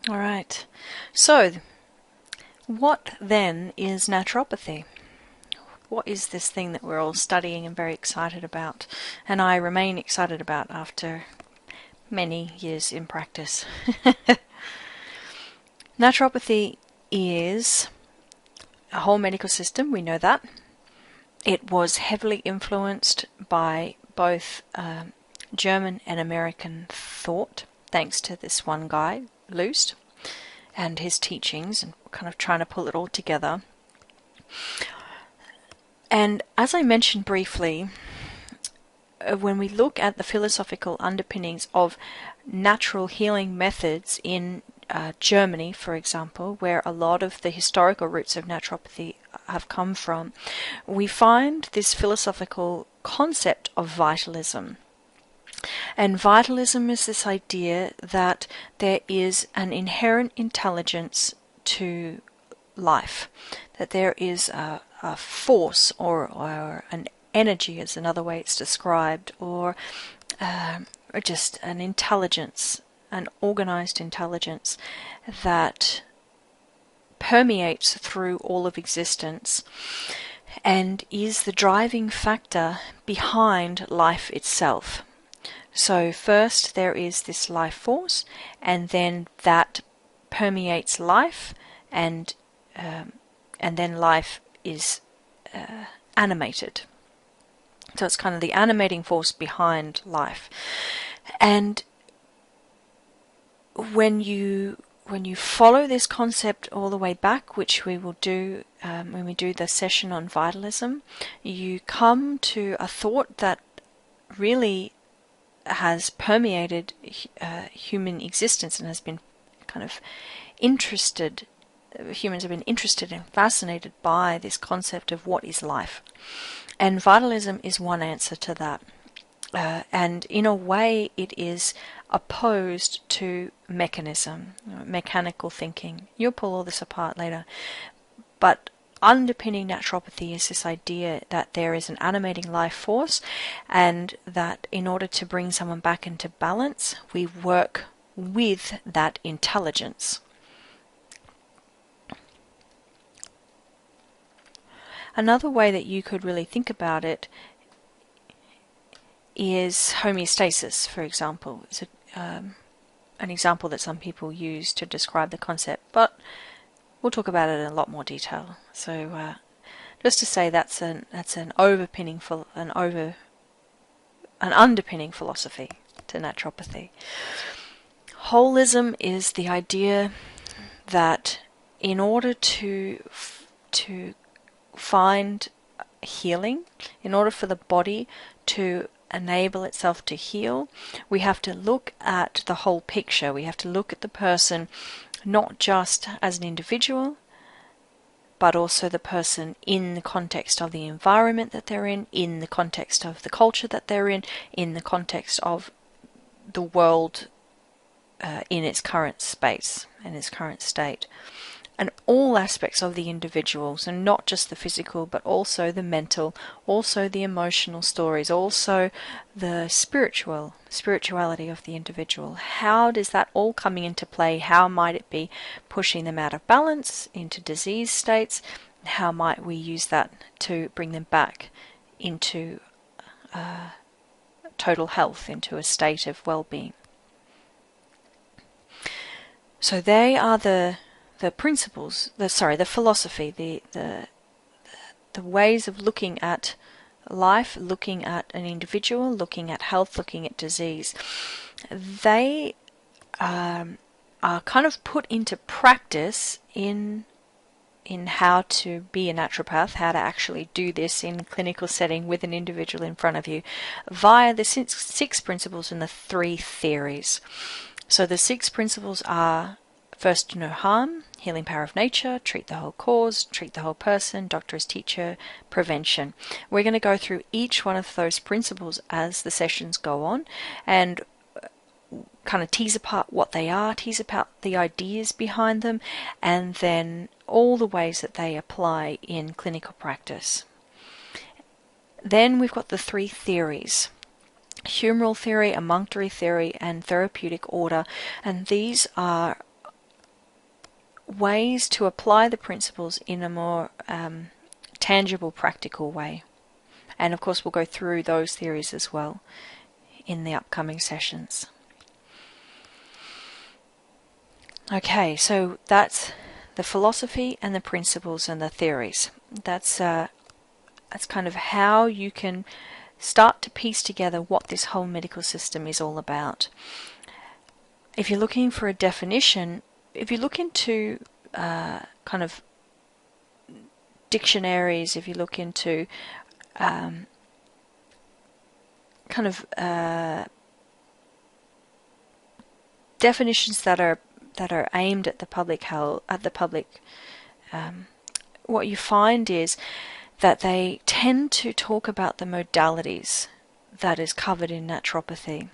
All right. So, what then is naturopathy? What is this thing that we're all studying and very excited about? And I remain excited about after many years in practice. Naturopathy is a whole medical system, we know that. It was heavily influenced by both German and American thought, thanks to this one guy, Lust, and his teachings, and kind of trying to pull it all together. And as I mentioned briefly, when we look at the philosophical underpinnings of natural healing methods in Germany, for example, where a lot of the historical roots of naturopathy have come from, we find this philosophical concept of vitalism. And vitalism is this idea that there is an inherent intelligence to life, that there is a force or an energy is another way it's described, or just an intelligence, an organized intelligence that permeates through all of existence and is the driving factor behind life itself. So first there is this life force, and then that permeates life, and then life is animated. So it's kind of the animating force behind life. And when you follow this concept all the way back, which we will do when we do the session on vitalism, you come to a thought that really has permeated human existence and has been kind of interested. Humans have been interested and fascinated by this concept of what is life. And vitalism is one answer to that. And in a way it is opposed to mechanism, mechanical thinking. You'll pull all this apart later. But underpinning naturopathy is this idea that there is an animating life force, and that in order to bring someone back into balance, we work with that intelligence. Another way that you could really think about it is homeostasis, for example. It's an example that some people use to describe the concept, but we'll talk about it in a lot more detail. So just to say that's an underpinning philosophy to naturopathy. Holism is the idea that in order to find healing, in order for the body to enable itself to heal, we have to look at the whole picture. We have to look at the person not just as an individual, but also the person in the context of the environment that they're in the context of the culture that they're in the context of the world in its current space, in its current state. And all aspects of the individual, so not just the physical, but also the mental, also the emotional stories, also the spirituality of the individual. How does that all coming into play? How might it be pushing them out of balance into disease states? How might we use that to bring them back into total health, into a state of well-being? So they are the principles, the philosophy, the ways of looking at life, looking at an individual, looking at health, looking at disease. They are kind of put into practice in how to be a naturopath, how to actually do this in a clinical setting with an individual in front of you via the six principles and the three theories. So the six principles are: first, no harm, healing power of nature, treat the whole cause, treat the whole person, doctor as teacher, prevention. We're going to go through each one of those principles as the sessions go on and kind of tease apart what they are, tease apart the ideas behind them, and then all the ways that they apply in clinical practice. Then we've got the three theories: humoral theory, emunctory theory, and therapeutic order, and these are ways to apply the principles in a more tangible, practical way. And of course we'll go through those theories as well in the upcoming sessions. Okay, so that's the philosophy and the principles and the theories. That's kind of how you can start to piece together what this whole medical system is all about. If you're looking for a definition, if you look into kind of dictionaries, if you look into definitions that are aimed at the public health, what you find is that they tend to talk about the modalities that is covered in naturopathy.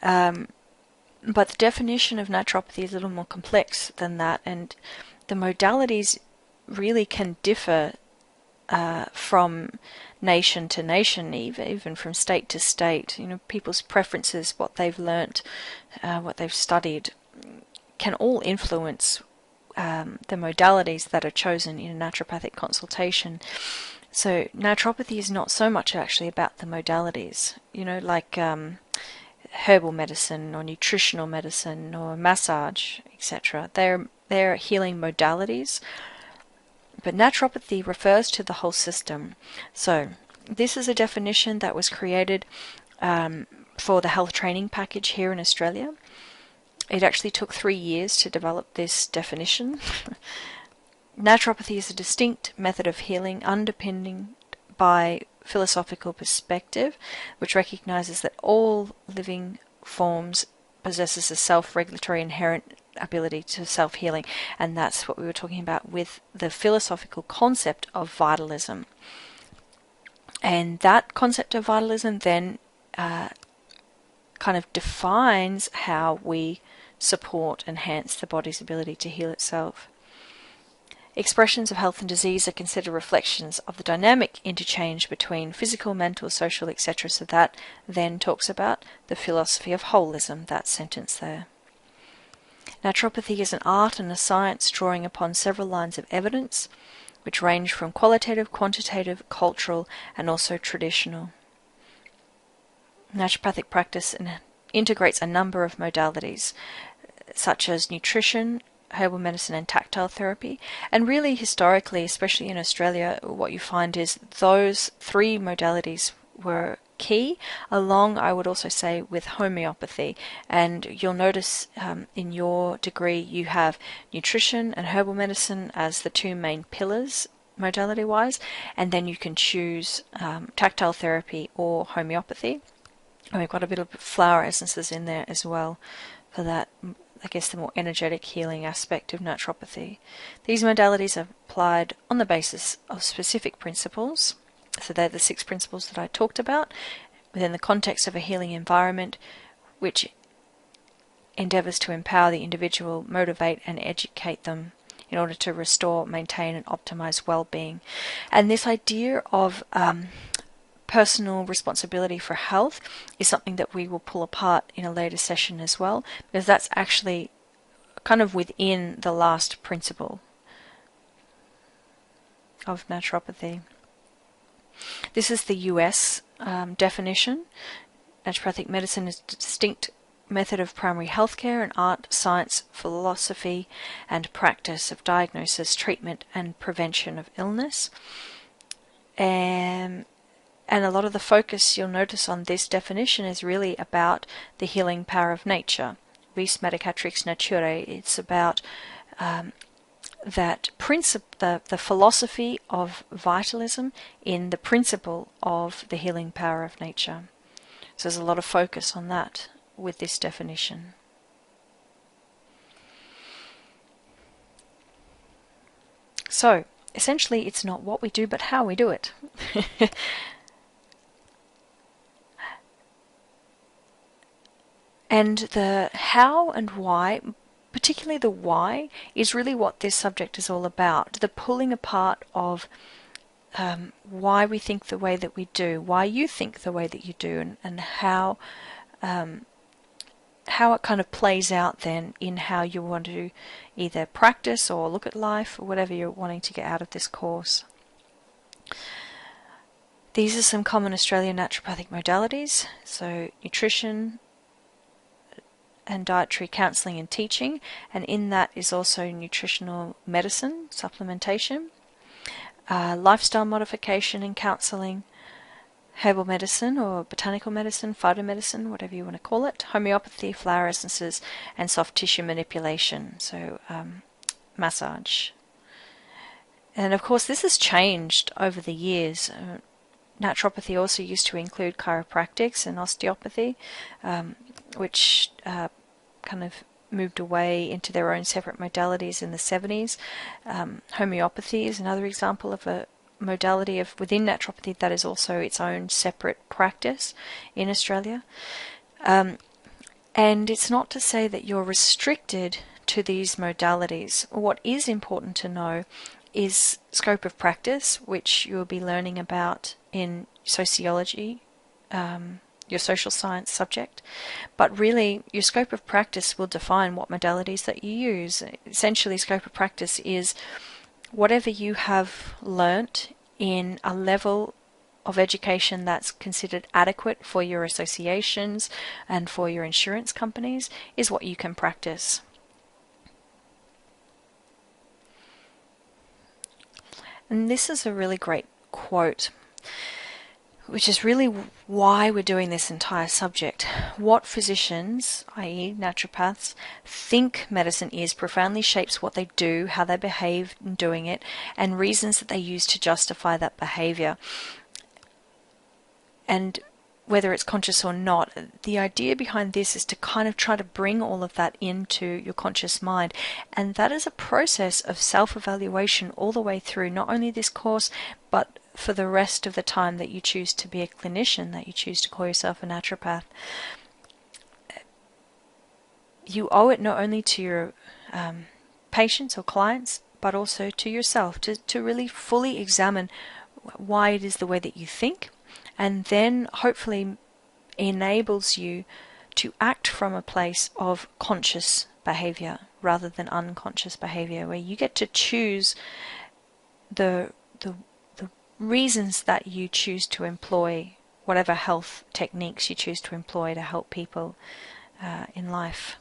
But the definition of naturopathy is a little more complex than that, and the modalities really can differ from nation to nation, even from state to state. People's preferences, what they've learnt, what they've studied, can all influence the modalities that are chosen in a naturopathic consultation. So naturopathy is not so much actually about the modalities, like herbal medicine or nutritional medicine or massage, etc. They're healing modalities, but naturopathy refers to the whole system. So this is a definition that was created for the health training package here in Australia. It actually took 3 years to develop this definition. Naturopathy is a distinct method of healing underpinned by philosophical perspective, which recognizes that all living forms possesses a self-regulatory inherent ability to self-healing, and that's what we were talking about with the philosophical concept of vitalism. And that concept of vitalism then kind of defines how we support, enhance the body's ability to heal itself. Expressions of health and disease are considered reflections of the dynamic interchange between physical, mental, social, etc. So that then talks about the philosophy of holism, that sentence there. Naturopathy is an art and a science drawing upon several lines of evidence, which range from qualitative, quantitative, cultural, and also traditional. Naturopathic practice integrates a number of modalities, such as nutrition, herbal medicine and tactile therapy. And really historically, especially in Australia, what you find is those 3 modalities were key, along, I would also say, with homeopathy. And you'll notice in your degree you have nutrition and herbal medicine as the 2 main pillars modality-wise, and then you can choose tactile therapy or homeopathy. And we've got a bit of flower essences in there as well for that, I guess, the more energetic healing aspect of naturopathy. These modalities are applied on the basis of specific principles. So they're the 6 principles that I talked about within the context of a healing environment, which endeavours to empower the individual, motivate and educate them in order to restore, maintain and optimize well-being. And this idea of personal responsibility for health is something that we will pull apart in a later session as well, because that's actually kind of within the last principle of naturopathy. This is the US definition. Naturopathic medicine is a distinct method of primary healthcare, an art, science, philosophy and practice of diagnosis, treatment and prevention of illness. And a lot of the focus you'll notice on this definition is really about the healing power of nature. Vis medicatrix naturae. It's about that principle, the philosophy of vitalism in the principle of the healing power of nature. So there's a lot of focus on that with this definition. So essentially it's not what we do but how we do it. And the how and why, particularly the why, is really what this subject is all about. The pulling apart of why we think the way that we do, why you think the way that you do, and how how it kind of plays out then in how you want to either practice or look at life or whatever you're wanting to get out of this course. These are some common Australian naturopathic modalities, so nutrition and dietary counselling and teaching, and in that is also nutritional medicine, supplementation, lifestyle modification and counselling, herbal medicine or botanical medicine, phytomedicine, whatever you want to call it, homeopathy, flower essences, and soft tissue manipulation, so massage. And of course this has changed over the years. Naturopathy also used to include chiropractics and osteopathy, which kind of moved away into their own separate modalities in the 70s. Homeopathy is another example of a modality of within naturopathy that is also its own separate practice in Australia. And it's not to say that you're restricted to these modalities. What is important to know is scope of practice, which you'll be learning about in sociology, your social science subject. But really, your scope of practice will define what modalities that you use. Essentially, scope of practice is whatever you have learnt in a level of education that's considered adequate for your associations and for your insurance companies is what you can practice. And this is a really great quote, which is really why we're doing this entire subject. What physicians, i.e. naturopaths, think medicine is profoundly shapes what they do, how they behave in doing it, and reasons that they use to justify that behavior. And whether it's conscious or not, the idea behind this is to kind of try to bring all of that into your conscious mind. And that is a process of self-evaluation all the way through, not only this course, but for the rest of the time that you choose to be a clinician, that you choose to call yourself a naturopath. You owe it not only to your patients or clients, but also to yourself, to really fully examine why it is the way that you think, and then hopefully enables you to act from a place of conscious behavior rather than unconscious behavior, where you get to choose the reasons that you choose to employ, whatever health techniques you choose to employ to help people in life.